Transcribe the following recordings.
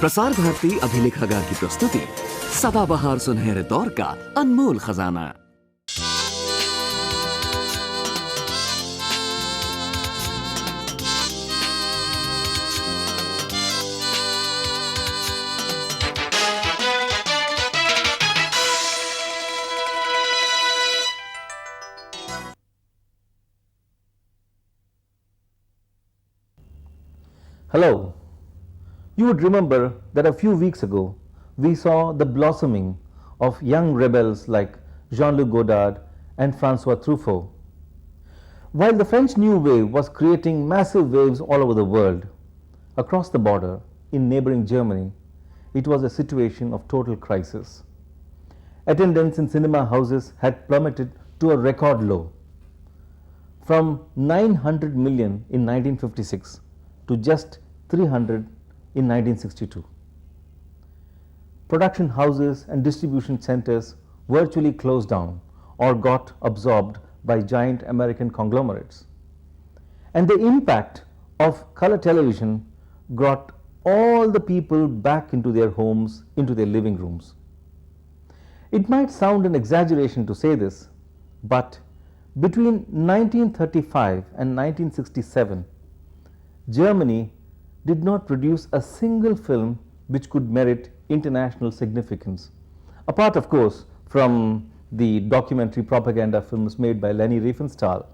प्रसार भारती अभिलेखागार की प्रस्तुति सदाबहार सुनहरे दौर का अनमोल खजाना। Hello. You would remember that a few weeks ago we saw the blossoming of young rebels like Jean-Luc Godard and François Truffaut. While the French New Wave was creating massive waves all over the world, across the border in neighboring Germany, it was a situation of total crisis. Attendance in cinema houses had plummeted to a record low, from 900 million in 1956 to just 300 in 1962. Production houses and distribution centers virtually closed down or got absorbed by giant American conglomerates. And the impact of color television brought all the people back into their homes, into their living rooms. It might sound an exaggeration to say this, but between 1935 and 1967, Germany did not produce a single film which could merit international significance, apart of course from the documentary propaganda films made by Leni Riefenstahl.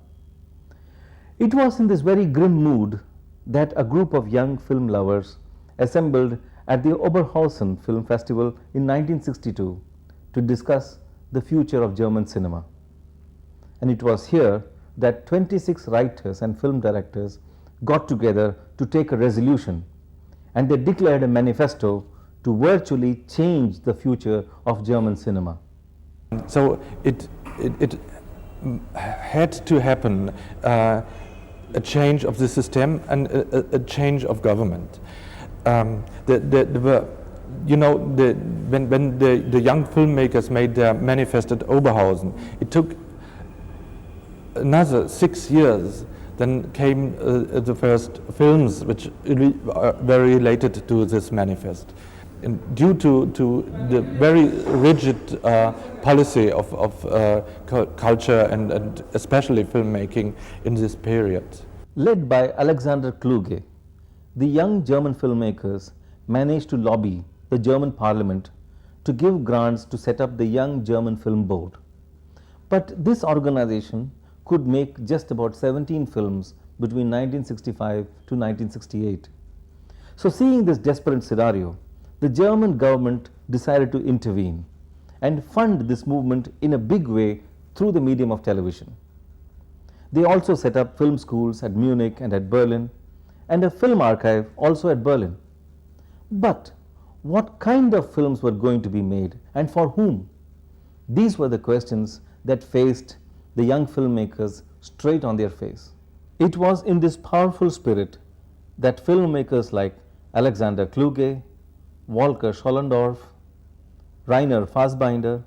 It was in this very grim mood that a group of young film lovers assembled at the Oberhausen Film Festival in 1962 to discuss the future of German cinema. And it was here that 26 writers and film directors got together to take a resolution, and they declared a manifesto to virtually change the future of German cinema. So it had to happen, a change of the system and a change of government. When the young filmmakers made their manifesto at Oberhausen, it took another 6 years. Then came the first films which were related to this manifest. And due to the very rigid policy of culture and especially filmmaking in this period. Led by Alexander Kluge, the young German filmmakers managed to lobby the German parliament to give grants to set up the Young German Film Board. But this organization could make just about 17 films between 1965 to 1968. So seeing this desperate scenario, the German government decided to intervene and fund this movement in a big way through the medium of television. They also set up film schools at Munich and at Berlin, and a film archive also at Berlin. But what kind of films were going to be made, and for whom? These were the questions that faced the young filmmakers straight on their face. It was in this powerful spirit that filmmakers like Alexander Kluge, Volker Schollendorf, Rainer Fassbinder,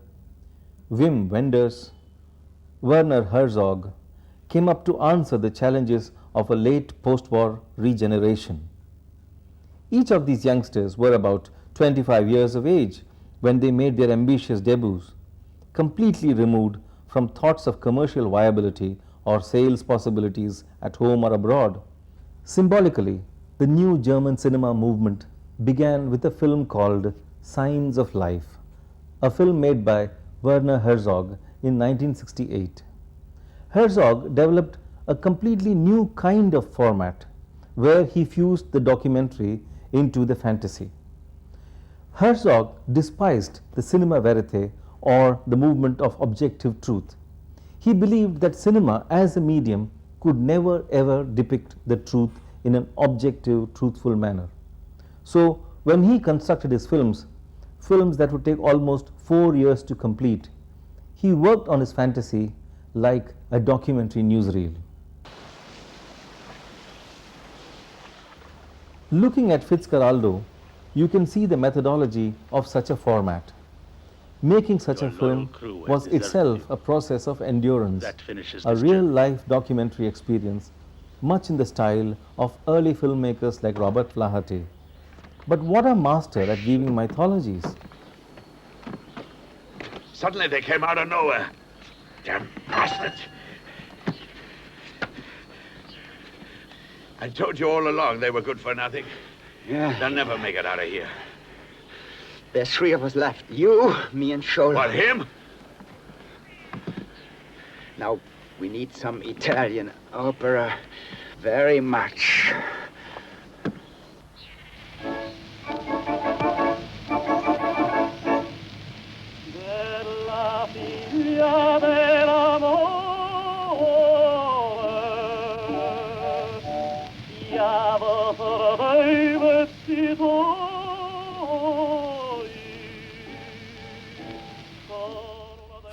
Wim Wenders, Werner Herzog came up to answer the challenges of a late post-war regeneration. Each of these youngsters were about 25 years of age when they made their ambitious debuts, completely removed from thoughts of commercial viability or sales possibilities at home or abroad. Symbolically, the new German cinema movement began with a film called Signs of Life, a film made by Werner Herzog in 1968. Herzog developed a completely new kind of format where he fused the documentary into the fantasy. Herzog despised the cinema verite or the movement of objective truth. He believed that cinema as a medium could never ever depict the truth in an objective, truthful manner. So when he constructed his films that would take almost 4 years to complete, he worked on his fantasy like a documentary newsreel. Looking at Fitzcarraldo, you can see the methodology of such a format. Making such a film was itself a process of endurance, a real-life documentary experience, much in the style of early filmmakers like Robert Flaherty. But what a master at weaving mythologies. Suddenly they came out of nowhere. Damn bastards. I told you all along they were good for nothing. Yeah. They'll never make it out of here. There's three of us left. You, me, and Scholl. What, him? Now, we need some Italian opera very much.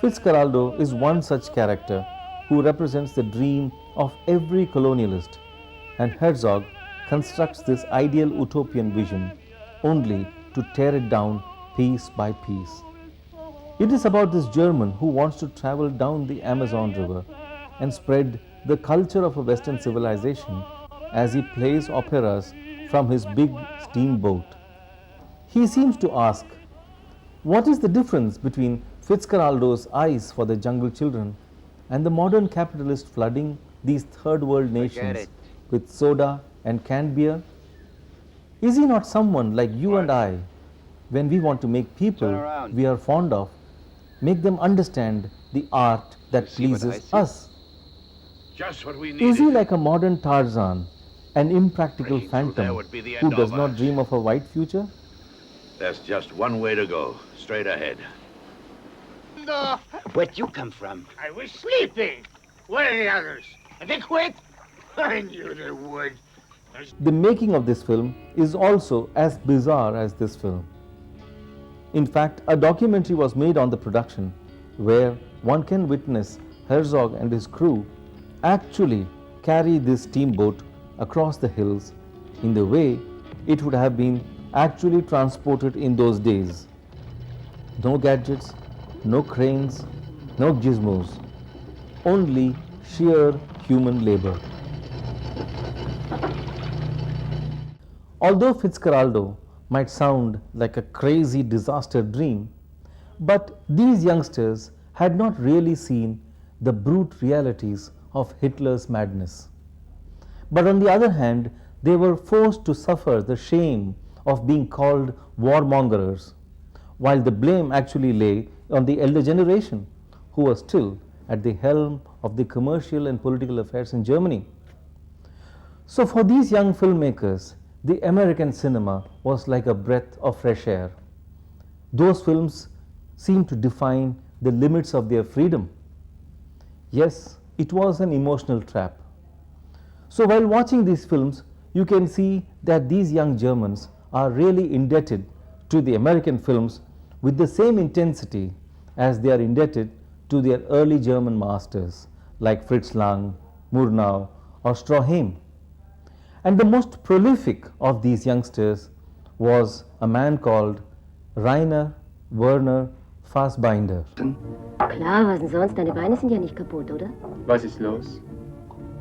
Fitzcarraldo is one such character who represents the dream of every colonialist, and Herzog constructs this ideal utopian vision only to tear it down piece by piece. It is about this German who wants to travel down the Amazon River and spread the culture of a Western civilization as he plays operas from his big steamboat. He seems to ask, what is the difference between Fitzcarraldo's eyes for the jungle children and the modern capitalist flooding these third world nations with soda and canned beer? Is he not someone like you and I, when we want to make people we are fond of, make them understand the art that pleases us? Just what we Is needed. he like a modern Tarzan, an impractical Breaking through there phantom would be the who end does of not us. dream of a white future? There's just one way to go. Straight ahead. No. Where'd you come from? I was sleeping. Where are the others? Have they quit? I knew they would. The making of this film is also as bizarre as this film. In fact, a documentary was made on the production where one can witness Herzog and his crew actually carry this steamboat across the hills in the way it would have been actually transported in those days. No gadgets, no cranes, no gizmos, only sheer human labor. Although Fitzcarraldo might sound like a crazy disaster dream, but these youngsters had not really seen the brute realities of Hitler's madness. But on the other hand, they were forced to suffer the shame of being called warmongers, while the blame actually lay on the elder generation, who was still at the helm of the commercial and political affairs in Germany. So for these young filmmakers, the American cinema was like a breath of fresh air. Those films seemed to define the limits of their freedom. Yes, it was an emotional trap. So while watching these films, you can see that these young Germans are really indebted to the American films with the same intensity as they are indebted to their early German masters like Fritz Lang, Murnau or Stroheim. And the most prolific of these youngsters was a man called Rainer Werner Fassbinder. Klar, was denn sonst? Deine Beine sind ja nicht kaputt, oder? Was ist los?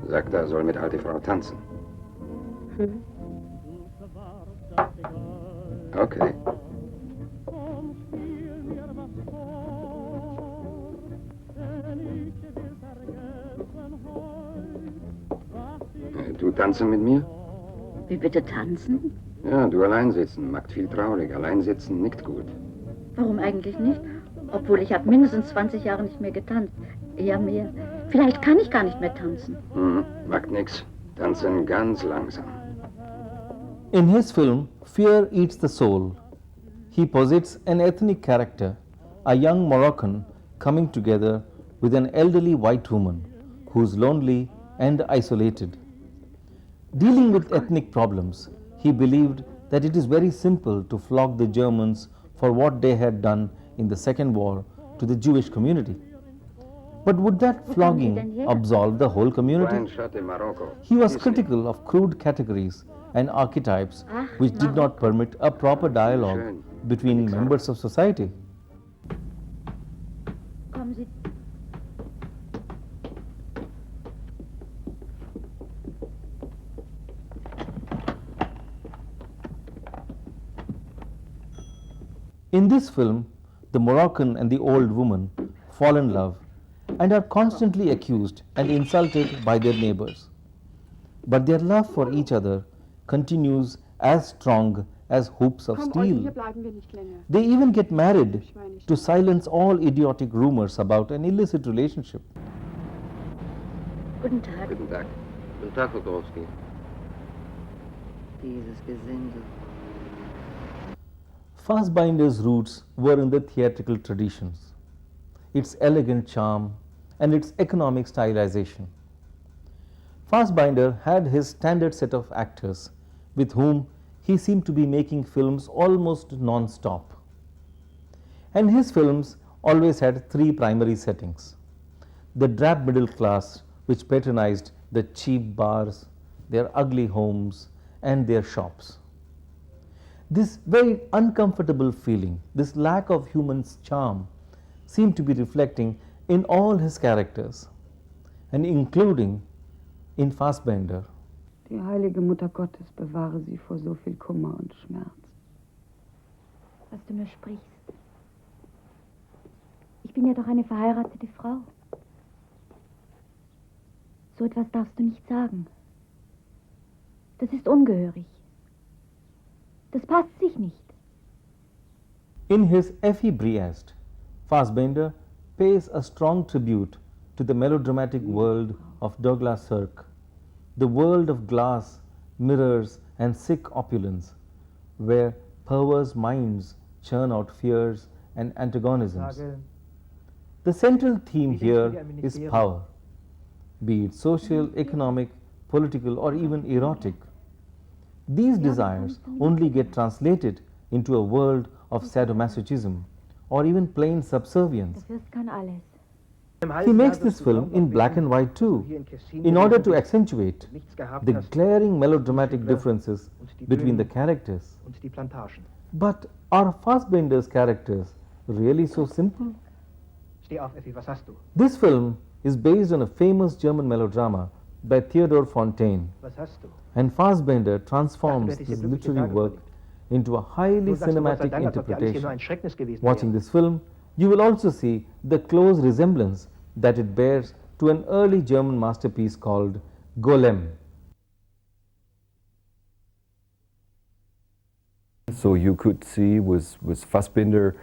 Sagt, er soll mit alte Frau tanzen. Okay. Du tanzen mit mir? Wie bitte tanzen? Ja, du allein sitzen. Macht viel traurig. Allein sitzen nickt gut. Warum eigentlich nicht? Obwohl ich habe mindestens 20 Jahre nicht mehr getanzt. Eher mehr. Vielleicht kann ich gar nicht mehr tanzen. Macht nix. Tanzen ganz langsam. In his film Fear Eats the Soul, he posits an ethnic character, a young Moroccan coming together with an elderly white woman who is lonely and isolated. Dealing with ethnic problems, he believed that it is very simple to flog the Germans for what they had done in the Second War to the Jewish community. But would that flogging absolve the whole community? He was critical of crude categories and archetypes which did not permit a proper dialogue between members of society. Kommen Sie. In this film, the Moroccan and the old woman fall in love and are constantly accused and insulted by their neighbors. But their love for each other continues as strong as hoops of steel. They even get married to silence all idiotic rumors about an illicit relationship. Guten Tag. Guten Tag. Guten Tag, Frau Gorowski. Dieses Gesindel. Fassbinder's roots were in the theatrical traditions, its elegant charm and its economic stylization. Fassbinder had his standard set of actors with whom he seemed to be making films almost non-stop. And his films always had three primary settings: the drab middle class, which patronized the cheap bars, their ugly homes and their shops. This very uncomfortable feeling, this lack of human charm, seemed to be reflecting in all his characters, and including in Fassbinder. Die heilige Mutter Gottes bewahre sie vor so viel Kummer und Schmerz. Was du nur sprichst. Ich bin ja doch eine verheiratete Frau. So etwas darfst du nicht sagen. Das ist ungehörig. Das passt sich nicht. In his Effie Briest, Fassbinder pays a strong tribute to the melodramatic world of Douglas Sirk, the world of glass, mirrors and sick opulence, where perverse minds churn out fears and antagonisms. The central theme here is power, be it social, economic, political or even erotic. These desires only get translated into a world of sadomasochism or even plain subservience. Der Fürst kann alles. He makes this film in black and white too, in order to accentuate the glaring melodramatic differences between the characters. But are Fassbinder's characters really so simple? This film is based on a famous German melodrama by Theodor Fontaine, and Fassbinder transforms this literary work into a highly cinematic interpretation. Watching this film, you will also see the close resemblance that it bears to an early German masterpiece called Golem. So you could see with Fassbinder,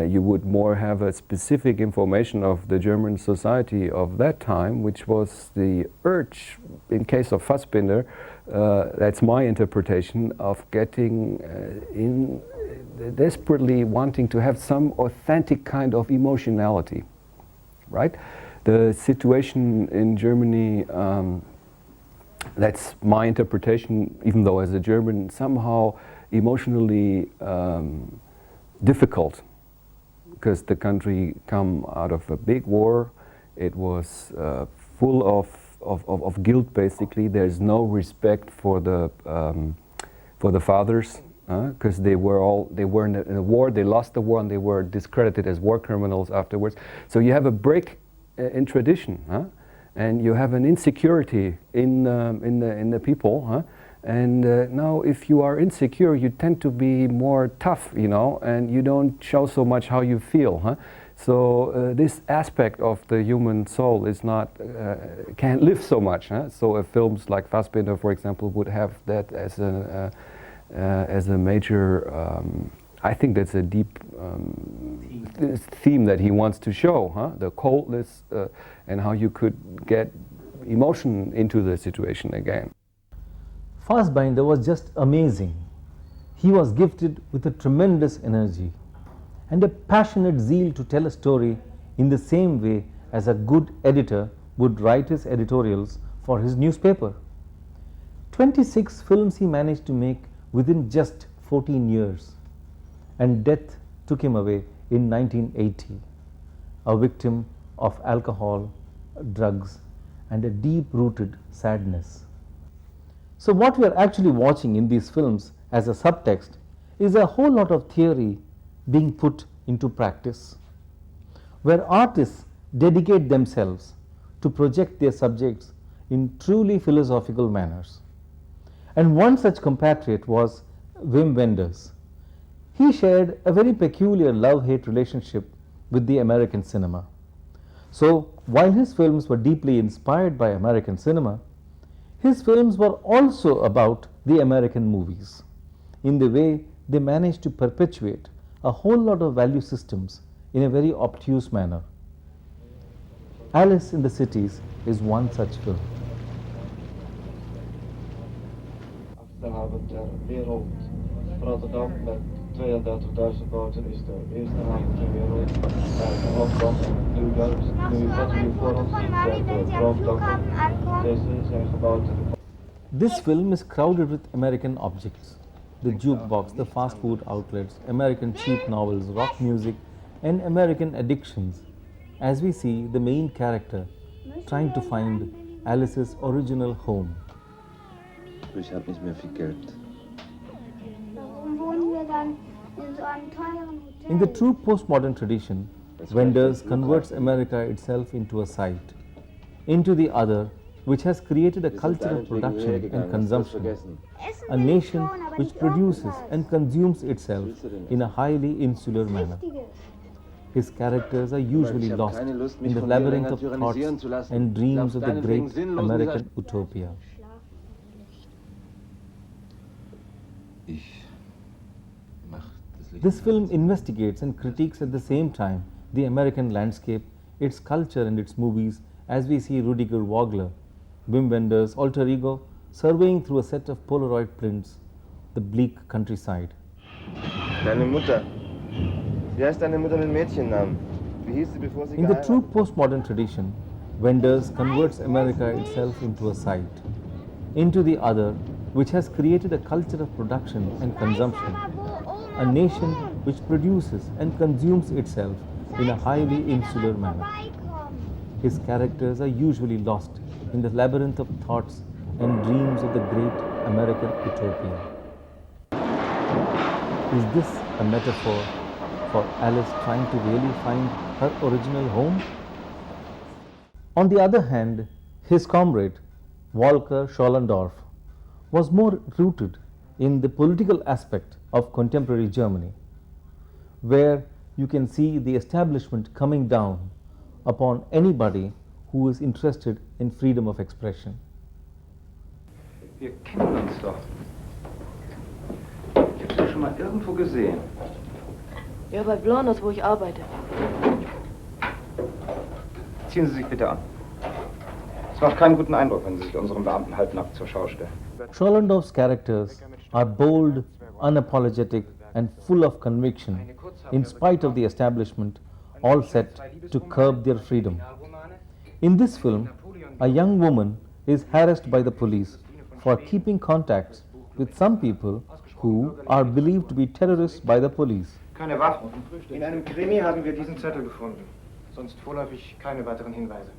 you would more have a specific information of the German society of that time, which was the urge, in case of Fassbinder, that's my interpretation, of getting desperately wanting to have some authentic kind of emotionality, right? The situation in Germany, that's my interpretation, even though as a German, somehow emotionally difficult, because the country come out of a big war. It was full of guilt, basically. There's no respect for the fathers, because they were in a war, they lost the war and they were discredited as war criminals afterwards. So you have a break in tradition, and you have an insecurity in the people, and now if you are insecure, you tend to be more tough, you know, and you don't show so much how you feel. So this aspect of the human soul is not, can't live so much. So films like Fassbinder, for example, would have that as a major, I think that's a deep theme that he wants to show, the coldness and how you could get emotion into the situation again. Fassbinder was just amazing. He was gifted with a tremendous energy and a passionate zeal to tell a story in the same way as a good editor would write his editorials for his newspaper. 26 films he managed to make within just 14 years, and death took him away in 1980, a victim of alcohol, drugs, and a deep-rooted sadness. So what we are actually watching in these films as a subtext is a whole lot of theory being put into practice, where artists dedicate themselves to project their subjects in truly philosophical manners. And one such compatriot was Wim Wenders. He shared a very peculiar love-hate relationship with the American cinema. So, while his films were deeply inspired by American cinema, his films were also about the American movies. In the way they managed to perpetuate a whole lot of value systems in a very obtuse manner. Alice in the Cities is one such film. Haven ter wereld. Rotterdam met 32.000 boten is de eerste haven ter wereld. Rotterdam en New York, wat u voor ons ziet, zijn de droomdokken. Deze zijn gebouwd. This film is crowded with American objects. The jukebox, the fast food outlets, American cheap novels, rock music, and American addictions, as we see the main character trying to find Alice's original home. Ich habe nicht mehr viel Geld. Warum wohnen wir dann in so einem teuren Hotel? In the true postmodern tradition, Wenders converts America itself into a site, into the other, which has created a culture of production and consumption, a nation which produces and consumes itself in a highly insular manner. His characters are usually lost in the labyrinth of thoughts and dreams of the great American utopia. This film investigates and critiques at the same time the American landscape, its culture and its movies, as we see Rudiger Wagler, Wim Wenders' alter ego, surveying through a set of Polaroid prints the bleak countryside. Deine Mutter. Wie heißt deine Mutter mit Mädchennamen? Wie hieß sie, bevor sie In the true postmodern tradition, Wenders converts America itself into a site, into the other, which has created a culture of production and consumption, a nation which produces and consumes itself in a highly insular manner. His characters are usually lost in the labyrinth of thoughts and dreams of the great American utopia. Is this a metaphor for Alice trying to really find her original home? On the other hand, his comrade, Volker Schollendorf, was more rooted in the political aspect of contemporary Germany, where you can see the establishment coming down upon anybody who is interested in freedom of expression. Wir kennen uns doch. Ich habe Sie schon mal irgendwo gesehen. Ja, bei Blonders, wo ich arbeite. Ziehen Sie sich bitte an. Es macht keinen guten Eindruck, wenn Sie sich unseren Beamten halbnackt zur Schau stellen. Schollendorf's characters are bold, unapologetic, and full of conviction, in spite of the establishment, all set to curb their freedom. In this film, a young woman is harassed by the police for keeping contacts with some people who are believed to be terrorists by the police. Keine Waffen. In einem Krimi haben wir diesen Zettel gefunden. Sonst vorläufig keine weiteren Hinweise.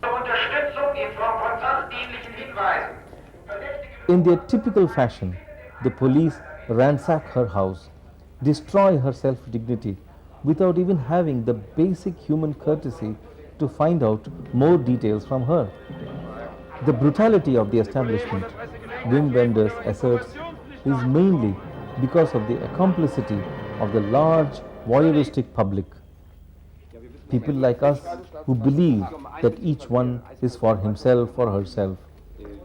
Unterstützung in Form von sachdienlichen Hinweisen. In their typical fashion, the police ransack her house, destroy her self-dignity without even having the basic human courtesy to find out more details from her. The brutality of the establishment, Wim Wenders asserts, is mainly because of the complicity of the large voyeuristic public. People like us who believe that each one is for himself or herself,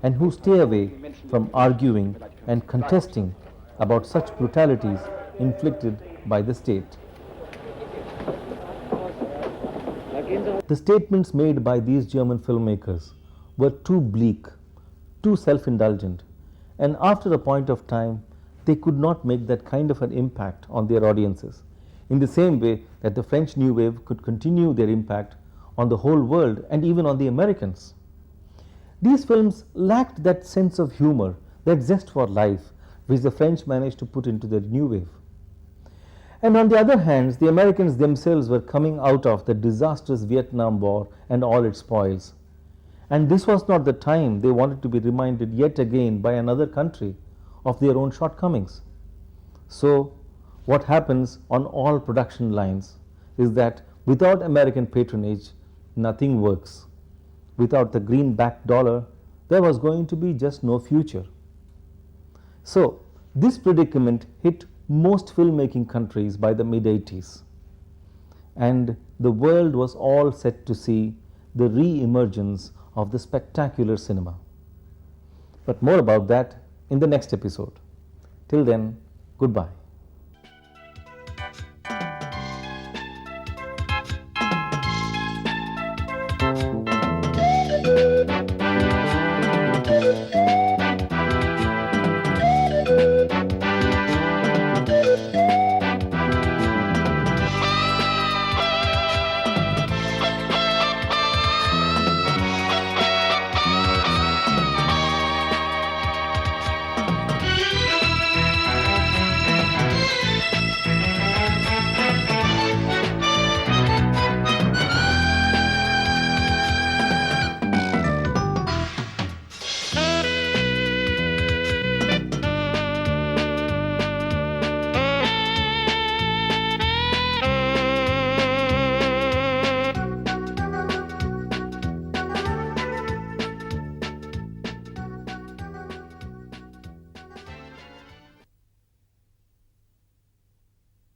and who stay away from arguing and contesting about such brutalities inflicted by the state. The statements made by these German filmmakers were too bleak, too self-indulgent, and after a point of time, they could not make that kind of an impact on their audiences, in the same way that the French New Wave could continue their impact on the whole world and even on the Americans. These films lacked that sense of humor, that zest for life, which the French managed to put into the New Wave. And on the other hand, the Americans themselves were coming out of the disastrous Vietnam War and all its spoils. And this was not the time they wanted to be reminded yet again by another country of their own shortcomings. So, what happens on all production lines is that without American patronage, nothing works. Without the greenback dollar, there was going to be just no future. So, this predicament hit most filmmaking countries by the mid-80s. And the world was all set to see the re-emergence of the spectacular cinema. But more about that in the next episode. Till then, goodbye.